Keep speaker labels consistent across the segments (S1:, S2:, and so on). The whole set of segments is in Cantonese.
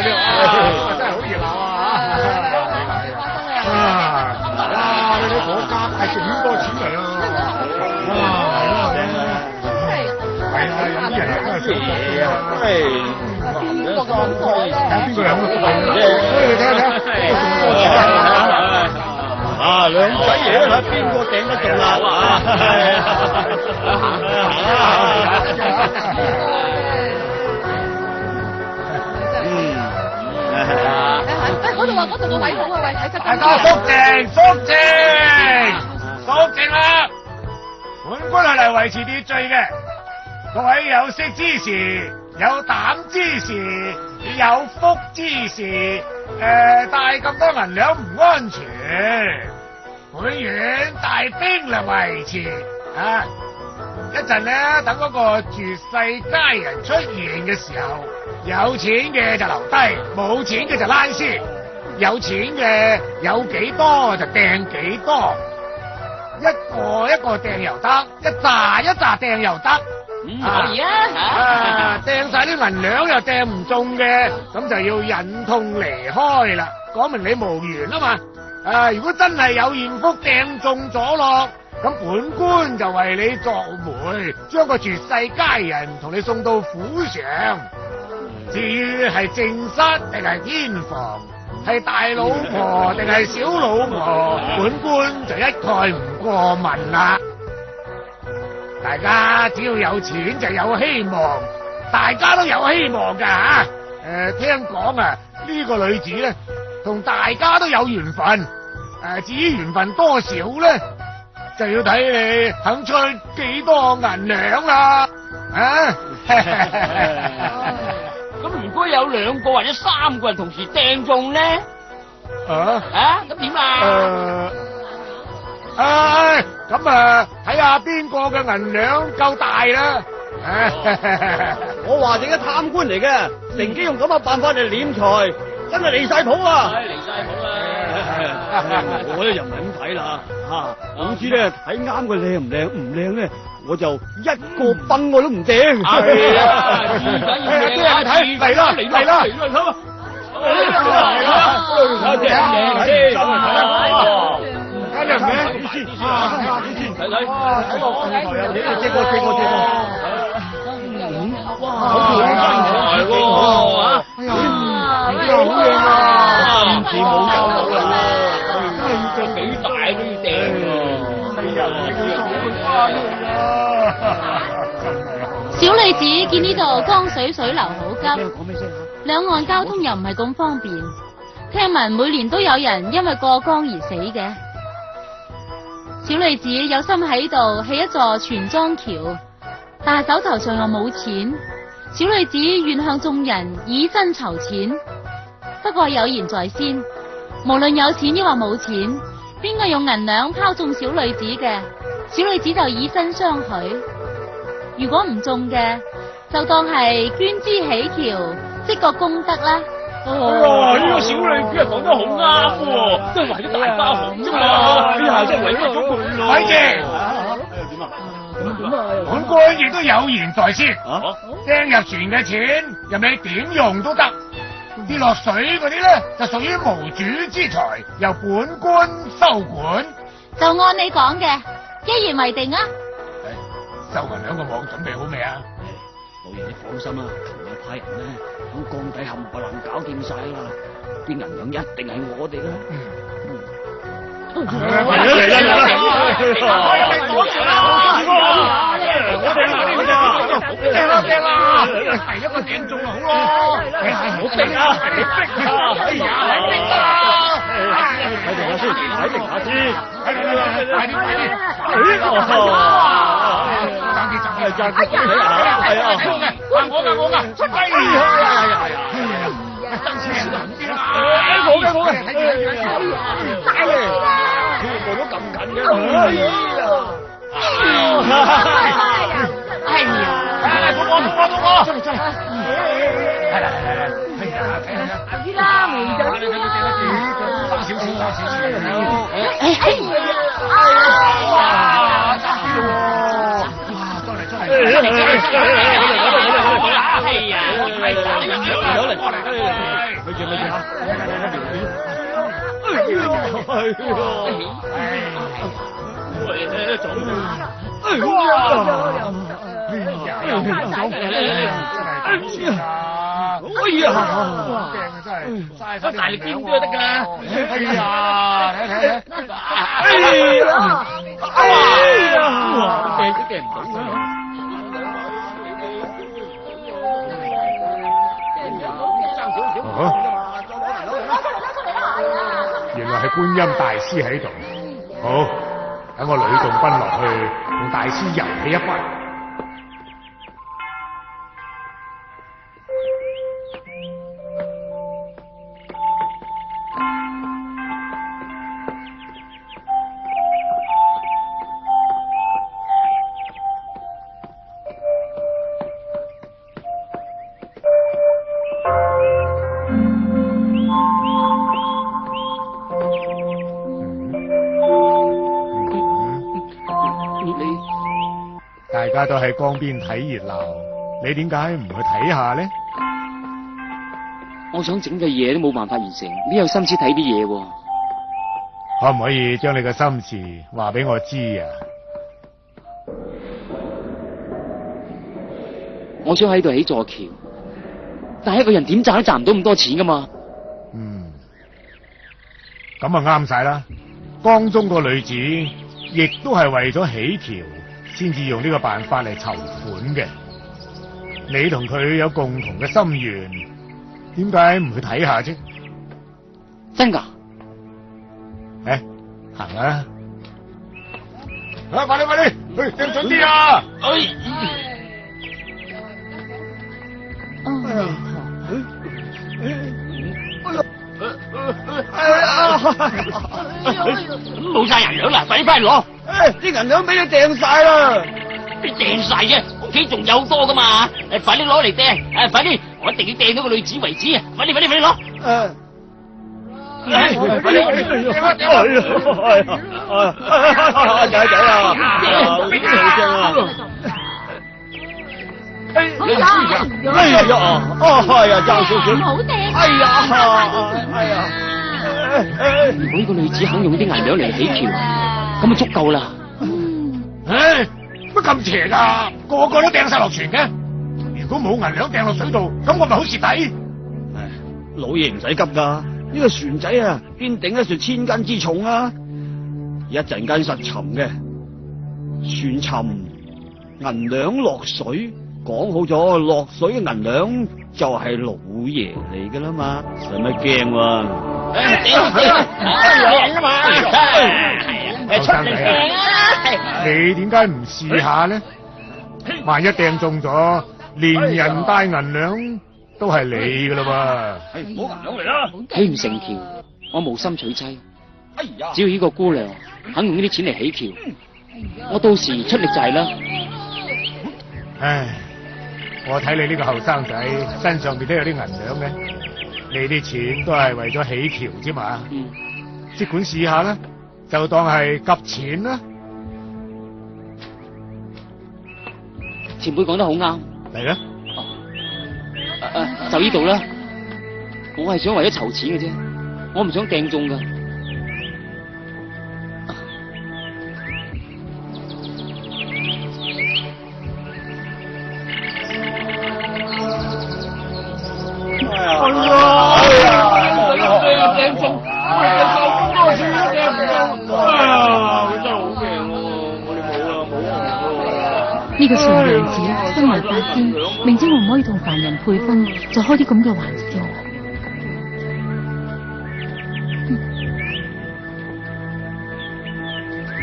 S1: 真係好熱鬧啊！哇！你睇嗰家係幾多錢嚟啊？哇！係啊，有啲人真係想搏啊！邊個咁貴咧？邊個有咁貴啫？你睇下睇下，
S2: 啊，兩仔爺睇邊個頂得中啦！
S3: 嗰度話嗰度個位好啊，喂，喺側邊。
S1: 大家肅靜，肅靜，肅靜啦！本官係嚟維持秩序嘅，各位有識之士、有膽之士、有福之士，帶咁多銀兩唔安全，本院大兵嚟維持啊！一陣咧，等嗰個絕世佳人出現嘅時候，有錢嘅就留低，冇錢嘅就拉先。有錢嘅有幾多就掟幾多，一個一個掟又得，一紮一紮掟又得。
S3: 可以啊！
S1: 掟晒啲銀兩又掟唔中嘅，咁就要忍痛離開啦。講明你無緣啊嘛。如果真係有艷福掟中咗咯，咁本官就為你作媒，將個絕世佳人同你送到府上。至於係正室定係偏房，係大老婆定係小老婆，本官就一概唔過問啦。大家只要有錢就有希望，大家都有希望噶吓。聽講啊，呢個女子咧同大家都有緣分。至於緣分多少咧，就要睇你肯出幾多銀兩啦。
S4: 咁如果有2個或者3個人同時掟中咧？咁點啊？
S1: 咁睇下邊個嘅銀兩夠大啦。
S2: 我話你嘅貪官嚟嘅，乘機用咁嘅辦法嚟斂財，真係離晒譜啊！
S4: 離晒譜啦！
S2: 我咧又唔係咁睇啦，總之咧睇啱佢靚唔靚，唔靚咧我就一個崩我都唔掟。
S4: 係啊，
S1: 睇嚟啦，嚟啦！
S5: 小女子見呢度江水水流好急，兩岸交通又唔係咁方便，聽聞每年都有人因為過江而死嘅。小女子有心喺度起一座全樁橋，但係手頭上又冇錢。小女子願向眾人以身籌錢，不過有言在先，無論有錢抑或冇錢，邊個用銀兩拋中小女子嘅，小女子就以身相許。如果唔中嘅，就當係捐資起橋，積個功德啦。
S4: 哇！呢個小女子講得好啱喎，都係為咗大家好啫嘛，呢下真係為咗佢咯。
S1: 咪住！本官亦都有言在先，掟入船嘅錢，任你點用都得；跌落水嗰啲咧，就屬於無主之財，由本官收管。
S5: 就按你講嘅，一言為定啊！
S1: 收銀兩個網準備好未啊？
S2: 老爺你放心啦，我派人咧響江底冚唪唥搞掂晒啦，啲銀兩一定係我哋啦。我哋啦，係一個掟中好咯，係好逼啊，你逼啊，哎呀，逼啊！睇定下先，睇定下先，快啲，我噶，出嚟！真係我嘅，睇住，部都咁緊嘅，哎呀，到我，出嚟，係啦，睇啦，門就多少錢，哇，出嚟，
S4: 呀，
S2: 有嚟，咪住吓，
S4: 我大力點都得㗎。
S1: 哎呀，睇
S4: 掟都掟唔到啊！
S1: 原來係觀音大師喺度。好，等我呂洞賓落去同大師遊戲一番。大家都喺江邊睇熱鬧，你點解唔去睇下呢？
S4: 我想整嘅嘢都冇辦法完成，你有心思睇啲嘢喎？
S1: 可唔可以將你嘅心事話俾我知啊？
S4: 我想喺度起座橋，但係一個人點賺都賺唔到咁多錢噶嘛。
S1: 咁啊啱晒啦！江中個女子亦都係為咗起橋，先至用呢個辦法嚟籌款嘅。你同佢有共同嘅心願，點解唔去睇下啫？
S4: 真噶？
S1: 行啦！快啲，去掟準啲啊！
S4: 冇晒銀兩啦，快啲翻嚟攞！
S2: 啲銀兩俾你掟晒啦！
S4: 你掟晒啫，屋企仲有多噶嘛？快啲攞嚟掟！快啲，我一定要掟到個女子為止！快啲攞！
S2: 快啲！仔仔啊！好正啊！
S5: 好呀！
S2: 哎呀，爭少少！
S5: 唔好掟！
S2: 哎呀！
S4: 如果呢個女子肯用啲銀兩嚟起橋，咁就足夠啦。
S1: 乜咁邪噶？個個都掟晒落船嘅。如果冇銀兩掟落水度，咁我咪好蝕底。
S2: 老爺唔使急噶，呢個船仔啊，邊頂得住千斤之重啊？一陣間實沉嘅，船沉銀兩落水，講好咗落水嘅銀兩就係老爺嚟噶啦嘛，使乜驚喎？
S4: 掟啊嘛！
S1: 後生仔啊，你點解唔試下呢？萬一掟中咗，連人帶銀兩都係你噶啦噃！
S2: 冇銀兩嚟啦！
S4: 起唔成橋，我無心娶妻。
S2: 哎呀！
S4: 只要呢個姑娘肯用呢啲錢嚟起橋，我到時出力就係啦。
S1: 唉，我睇你呢個後生仔身上邊都有啲銀兩嘅，你啲錢都係為咗起橋啫嘛。即管試下啦，就當係急錢啦。
S4: 前輩講得好啱。
S1: 嚟啦！
S4: 就呢度啦。我係想為咗籌錢嘅啫，我唔想掟中噶。掟中，咁多錢都掟唔中。真係好勁喎！我哋冇啦。
S5: 呢個傻娘子身為法仙，明知我唔可以同凡人配婚，就開啲咁嘅玩笑。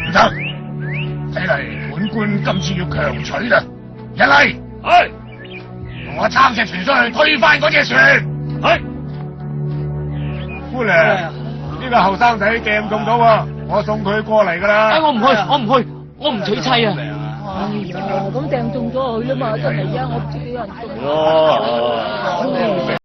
S1: 唔得，睇嚟本官今次要強取啦！一嚟，同我撐隻船上去推翻嗰隻船。姑娘，呢個後生仔掟中咗喎，我送佢過嚟噶啦。
S4: 我唔去，我唔娶妻啊！
S3: 哎呀，咁掟中咗佢啦嘛，真係啊！我唔知幾人中。